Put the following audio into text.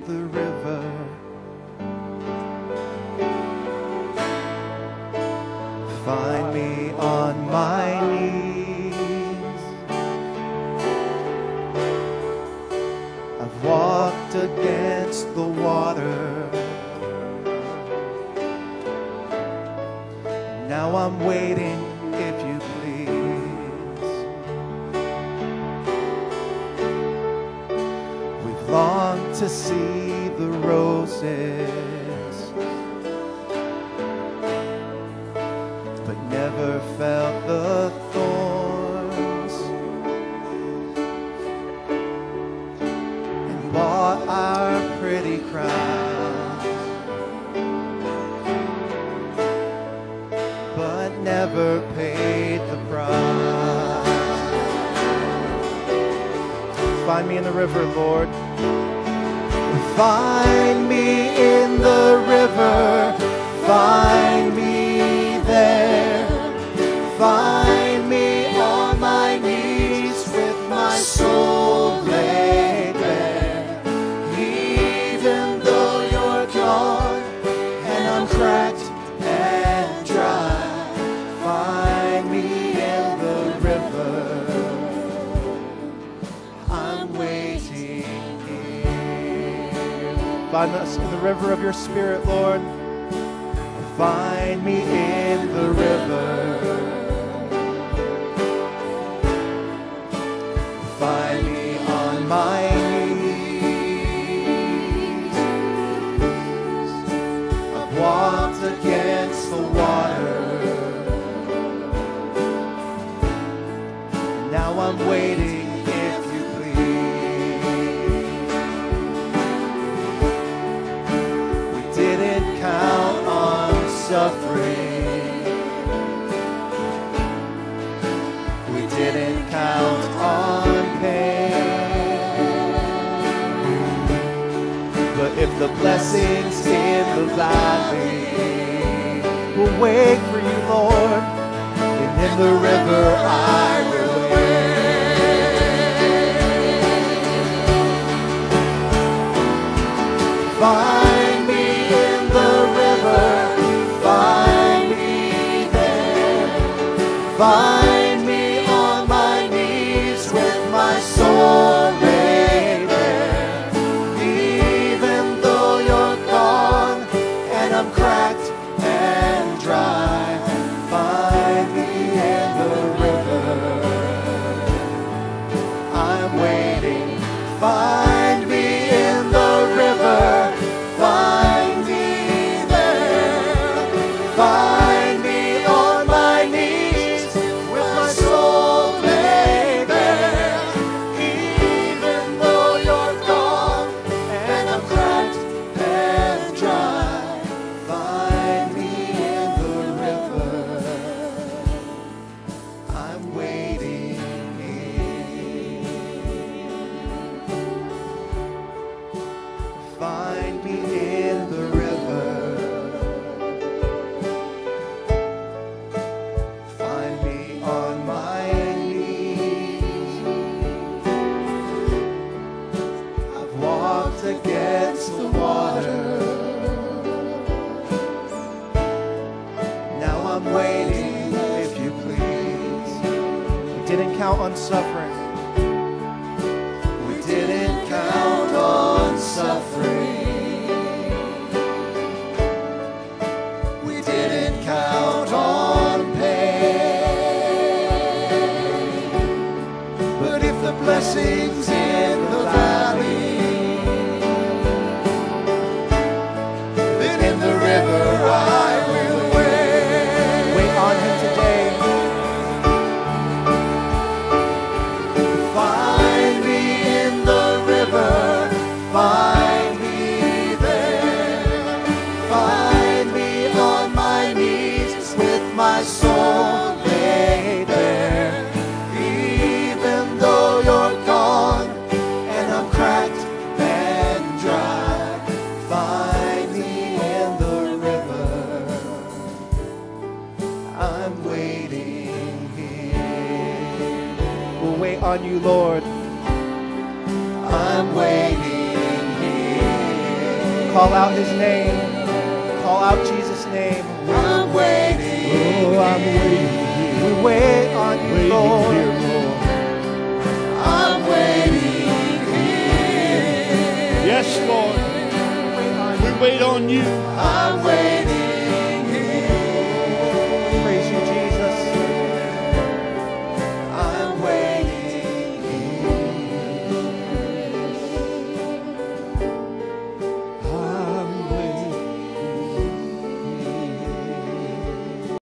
the river. Find me on my knees. I've walked against the water. Now I'm waiting, if you please. We've longed to see the roses, but never felt the thorns, and bought our pretty crowns, but never paid the price. Find me in the river, Lord. Find me in the river. Find me there. Find me on my knees with my soul laid bare. Even though you're gone and I'm cracked and dry, find me in the river. I'm waiting here. Find us in the river of your Spirit, Lord. Find me in the river. Find me on my knees. I've walked against the water. Now I'm waiting, if you please. We didn't count on suffering. We didn't count on pain. But if the blessings in the valley will wait for you, Lord, and in the river I will wait. Find me in the river. Find me there. Find me on my knees with my soul laid bare. Even though you're gone and I'm cracked and dry, find me in the river. I'm waiting. Find me in the river. Find me there. Find me on my knees with my soul laid bare. Even though you're gone and I'm cracked and dry, find me in the river. I'm waiting here. Find me in the river. Find me on my knees. I've walked against the water. Now I'm waiting, if you please. We didn't count on suffering. We didn't count on suffering. We didn't count on pain. But if the blessings in the valley, then in the river I will wait. Wait on him today. Find me in the river. Find me there. Find me on my knees with my soul laid bare. Even though you're gone and I'm cracked and dry, find me in the river. I'm waiting here. We'll wait on you, Lord. I'm waiting here. Call out his name. Call out Jesus' name. I'm waiting. Oh, I'm waiting here. We wait on you, Waiting Lord. here, Lord. I'm waiting here. Yes, Lord. We wait on We wait on you. I'm waiting